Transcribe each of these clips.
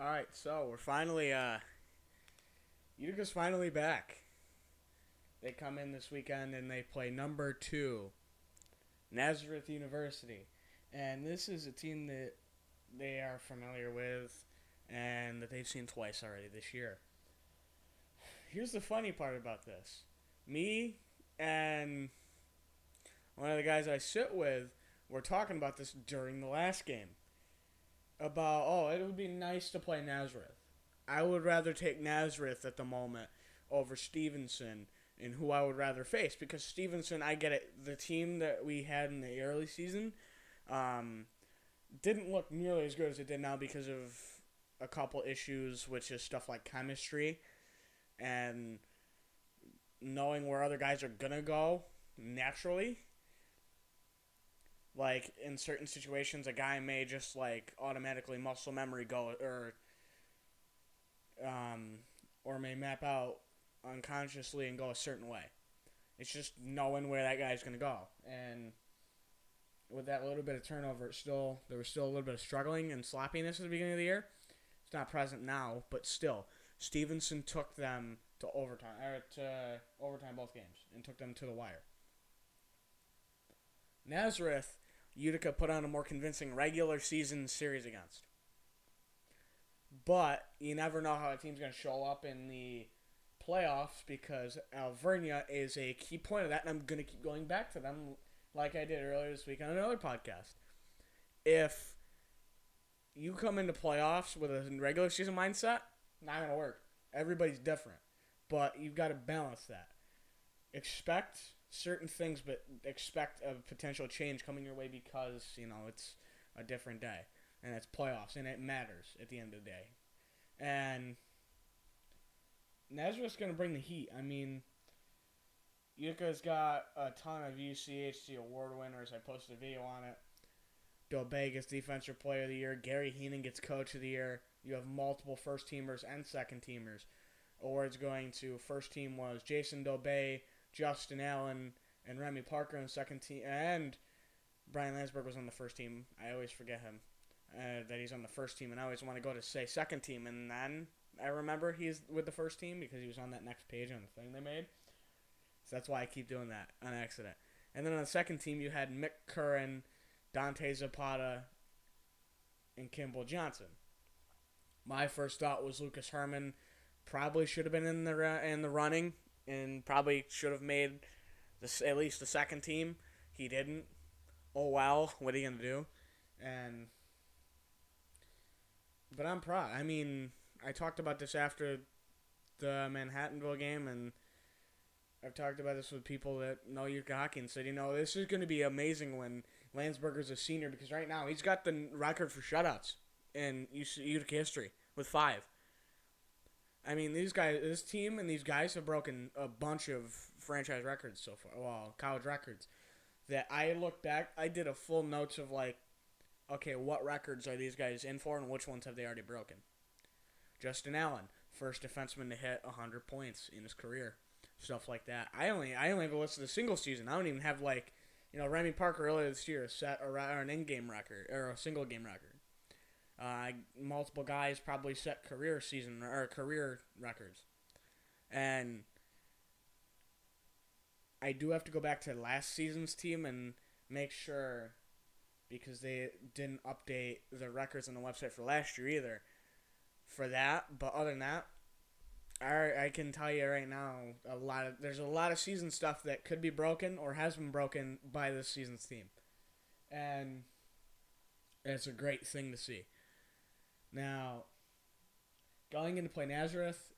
All right, so we're finally Utica's finally back. They come in this weekend and they play number 2, Nazareth University. And this is a team that they are familiar with and that they've seen twice already this year. Here's the funny part about this. Me and one of the guys I sit with were talking about this during the last game. About, it would be nice to play Nazareth. I would rather take Nazareth at the moment over Stevenson and who I would rather face because Stevenson, I get it. The team that we had in the early season um, didn't look nearly as good as it did now because of a couple issues, which is stuff like chemistry and knowing where other guys are going to go naturally. Like, in certain situations, a guy may just, like, automatically muscle memory go, or may map out unconsciously and go a certain way. It's just knowing where that guy's going to go. And with that little bit of turnover, there was still a little bit of struggling and sloppiness at the beginning of the year. It's not present now, but still, Stevenson took them to overtime both games and took them to the wire. Nazareth, Utica put on a more convincing regular season series against. But you never know how a team's going to show up in the playoffs because Alvernia is a key point of that, and I'm going to keep going back to them like I did earlier this week on another podcast. If you come into playoffs with a regular season mindset, not going to work. Everybody's different. But you've got to balance that. Expect certain things, but expect a potential change coming your way because, it's a different day. And it's playoffs, and it matters at the end of the day. And Nazareth's going to bring the heat. I mean, Utica's got a ton of UCHC award winners. I posted a video on it. Dobay gets Defensive Player of the Year. Gary Heenan gets Coach of the Year. You have multiple first-teamers and second-teamers. Awards going to first team was Jason Dobay, Justin Allen, and Remy Parker on the second team. And Brian Landsberg was on the first team. I always forget him. That he's on the first team, and I always want to go to say second team, and then I remember he's with the first team because he was on that next page on the thing they made. So that's why I keep doing that on accident. And then on the second team, you had Mick Curran, Dante Zapata, and Kimball Johnson. My first thought was Lucas Herman probably should have been in the running and probably should have made at least the second team. He didn't. Oh well, what are you gonna do? But I'm proud. I mean, I talked about this after the Manhattanville game, and I've talked about this with people that know Utica hockey and said, this is going to be amazing when Landsberger's a senior because right now he's got the record for shutouts in Utica history with 5. I mean, this team and these guys have broken a bunch of franchise records so far. Well, college records. That I look back, I did a full notes of okay, what records are these guys in for and which ones have they already broken? Justin Allen, first defenseman to hit 100 points in his career. Stuff like that. I only have a list of the single season. I don't even have Remy Parker earlier this year set an in-game record or a single game record. Multiple guys probably set career records. And I do have to go back to last season's team and make sure because they didn't update the records on the website for last year either for that. But other than that, I can tell you right now, there's a lot of season stuff that could be broken or has been broken by this season's team. And it's a great thing to see. Now, going into play Nazareth,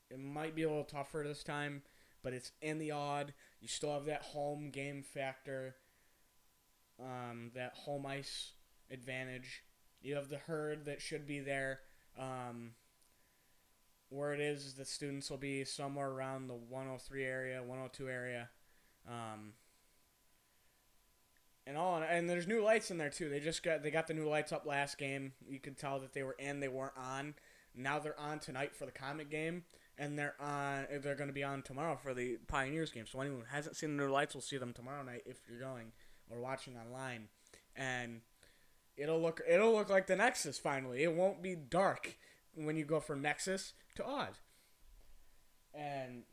it might be a little tougher this time, but it's in the odd. You still have that home game factor. That home ice advantage. You have the herd that should be there. Where it is the students will be somewhere around the 103 area, 102 area. And there's new lights in there too. They got the new lights up last game. You could tell that they were in, they weren't on. Now they're on tonight for the Comet game, and they're going to be on tomorrow for the Pioneers game. So anyone who hasn't seen the new lights will see them tomorrow night if you're going or watching online. And It'll look like the Nexus finally. It won't be dark when you go from Nexus to Odd. And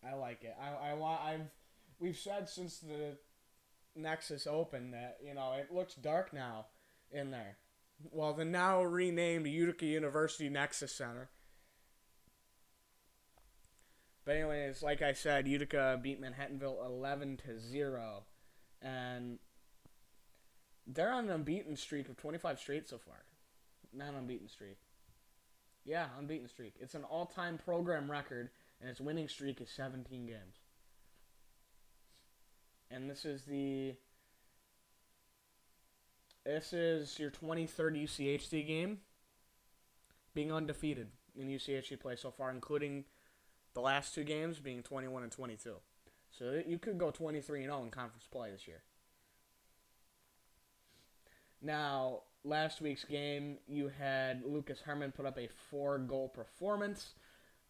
I like it. We've said since the Nexus opened that, it looks dark now in there. Well, the now renamed Utica University Nexus Center. But anyways, like I said, Utica beat Manhattanville 11-0, and they're on an unbeaten streak of 25 straight so far. Not unbeaten streak. Yeah, unbeaten streak. It's an all-time program record, and its winning streak is 17 games. And this is your 23rd UCHC game, being undefeated in UCHC play so far, including the last two games being 21 and 22. So you could go 23-0 in conference play this year. Now, last week's game, you had Lucas Herman put up a 4-goal performance.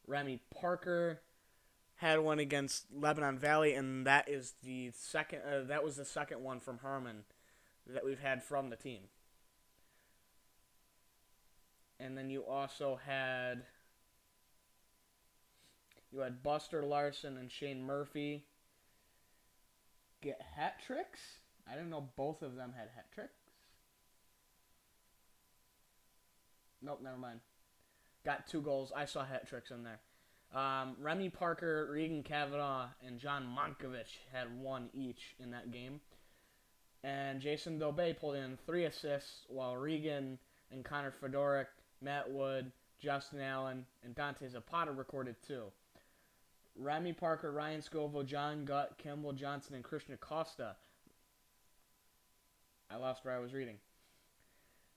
Remy Parker had one against Lebanon Valley, and that is the second. That was the second one from Herman that we've had from the team. And then you also had Buster Larson and Shane Murphy get hat tricks. I didn't know both of them had hat tricks. Nope, never mind. Got 2 goals. I saw hat tricks in there. Remy Parker, Regan Kavanaugh, and John Monkovich had 1 each in that game. And Jason Dobey pulled in 3 assists, while Regan and Connor Fedoruk, Matt Wood, Justin Allen, and Dante Zapata recorded 2. Remy Parker, Ryan Scoville, John Gutt, Kimball Johnson, and Christian Acosta. I lost where I was reading.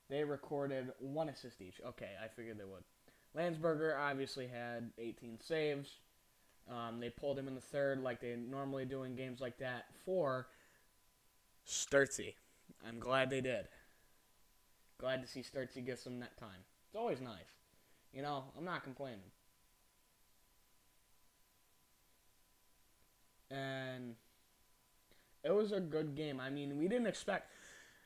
They recorded 1 assist each. Okay, I figured they would. Landsberger obviously had 18 saves. They pulled him in the third like they normally do in games like that for Sturtsy. I'm glad they did. Glad to see Sturtsy get some net time. It's always nice. I'm not complaining. And it was a good game. I mean, we didn't expect...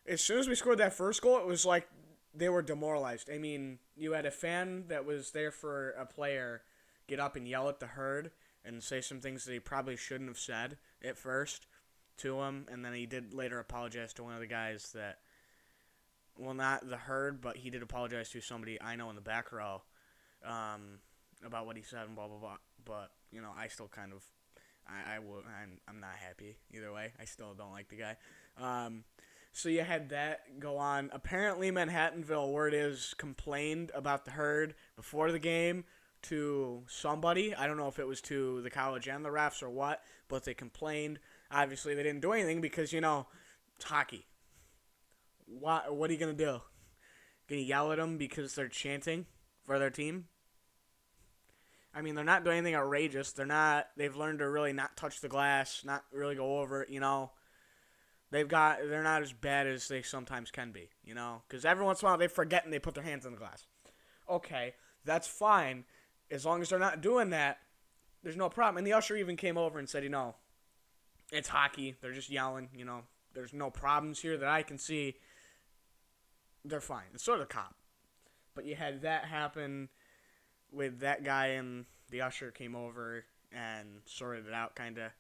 As soon as we scored that first goal, it was like they were demoralized. I mean, you had a fan that was there for a player get up and yell at the herd and say some things that he probably shouldn't have said at first to him, and then he did later apologize to one of the guys that... Well, not the herd, but he did apologize to somebody I know in the back row about what he said and blah, blah, blah. But, I still kind of... I'm not happy either way. I still don't like the guy. So you had that go on. Apparently Manhattanville, word is, complained about the herd before the game to somebody. I don't know if it was to the college and the refs or what, but they complained. Obviously they didn't do anything because, it's hockey. What are you going to do? Going to yell at them because they're chanting for their team? I mean, they're not doing anything outrageous. They've learned to really not touch the glass, not really go over it, They're not as bad as they sometimes can be, because every once in a while they forget and they put their hands on the glass. Okay, that's fine. As long as they're not doing that, there's no problem. And the usher even came over and said, it's hockey. They're just yelling, There's no problems here that I can see. They're fine. It's sort of the cop. But you had that happen with that guy, and the usher came over and sorted it out, kind of.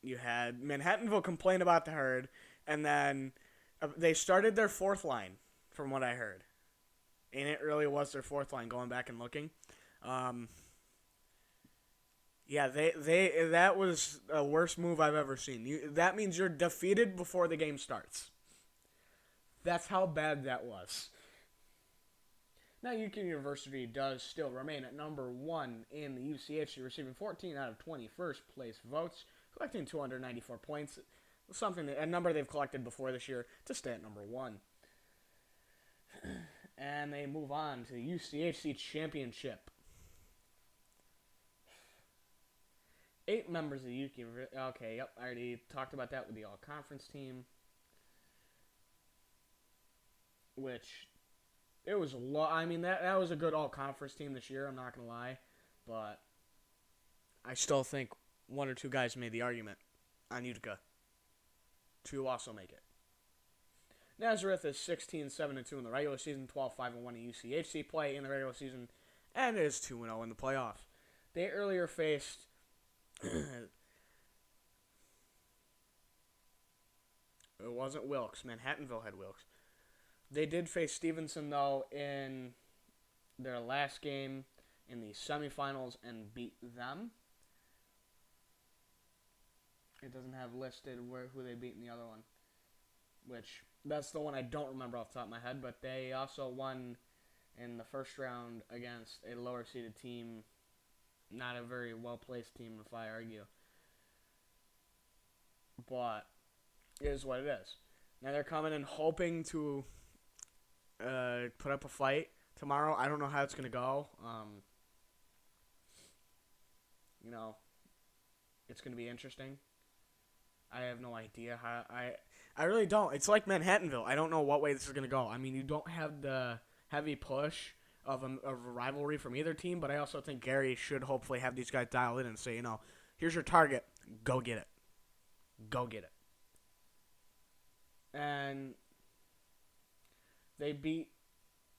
You had Manhattanville complain about the herd, and then they started their 4th line, from what I heard. And it really was their 4th line, going back and looking. Yeah, that was a worst move I've ever seen. That means you're defeated before the game starts. That's how bad that was. Now, Utica University does still remain at number 1 in the UCHC, receiving 14 out of 20 first-place votes, collecting 294 points, a number they've collected before this year, to stay at number 1. And they move on to the UCHC Championship. 8 members of the Utica University. Okay, yep, I already talked about that with the all-conference team. Which... It was that was a good all-conference team this year, I'm not going to lie. But I still think 1 or 2 guys made the argument on Utica to also make it. Nazareth is 16-7-2 in the regular season, 12-5-1 in UCHC play in the regular season, and is 2-0 in the playoffs. They earlier faced it wasn't Wilkes. Manhattanville had Wilkes. They did face Stevenson, though, in their last game in the semifinals and beat them. It doesn't have listed who they beat in the other one, which that's the one I don't remember off the top of my head, but they also won in the first round against a lower-seeded team, not a very well-placed team, if I argue. But it is what it is. Now they're coming in hoping to put up a fight tomorrow. I don't know how it's going to go. It's going to be interesting. I have no idea how. I really don't. It's like Manhattanville. I don't know what way this is going to go. I mean, you don't have the heavy push of a rivalry from either team, but I also think Gary should hopefully have these guys dial in and say, here's your target. Go get it. Go get it. And they beat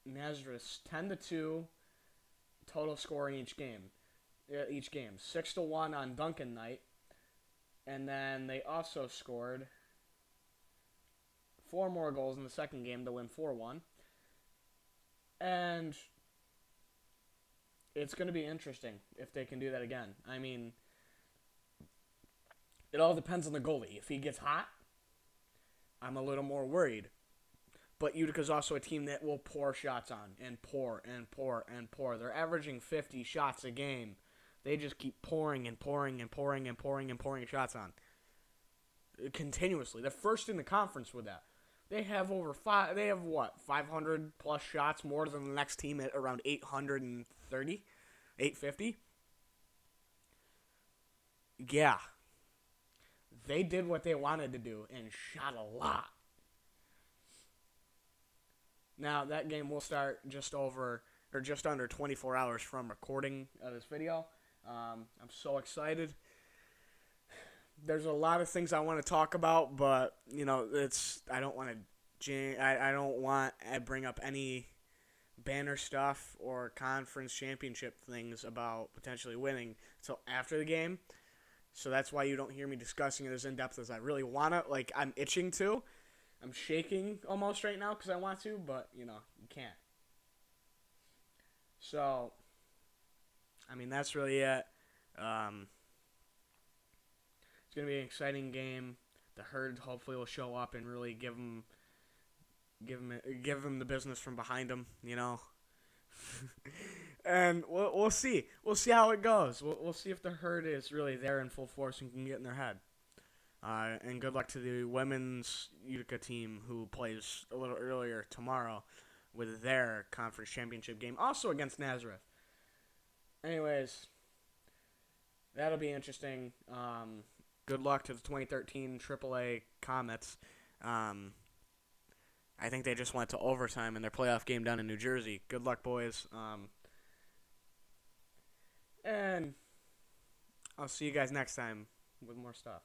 Nazareth 10-2 total score in each game. 6-1 on Duncan night. And then they also scored 4 more goals in the second game to win 4-1. And it's going to be interesting if they can do that again. I mean, it all depends on the goalie. If he gets hot, I'm a little more worried. But Utica's also a team that will pour shots on and pour and pour and pour. They're averaging 50 shots a game. They just keep pouring and pouring and pouring and pouring and pouring shots on continuously. They're first in the conference with that. They have 500 plus shots more than the next team at around 830, 850. Yeah. They did what they wanted to do and shot a lot. Now, that game will start just under 24 hours from recording this video. I'm so excited. There's a lot of things I want to talk about, but I don't want to bring up any banner stuff or conference championship things about potentially winning until after the game. So that's why you don't hear me discussing it as in depth as I really want to. Like, I'm itching to. I'm shaking almost right now because I want to, but you can't. So, I mean, that's really it. It's going to be an exciting game. The Herd hopefully will show up and really give them the business from behind them, And we'll see. We'll see how it goes. We'll see if the Herd is really there in full force and can get in their head. And good luck to the women's Utica team who plays a little earlier tomorrow with their conference championship game, also against Nazareth. Anyways, that'll be interesting. Good luck to the 2013 AAA Comets. I think they just went to overtime in their playoff game down in New Jersey. Good luck, boys. And I'll see you guys next time with more stuff.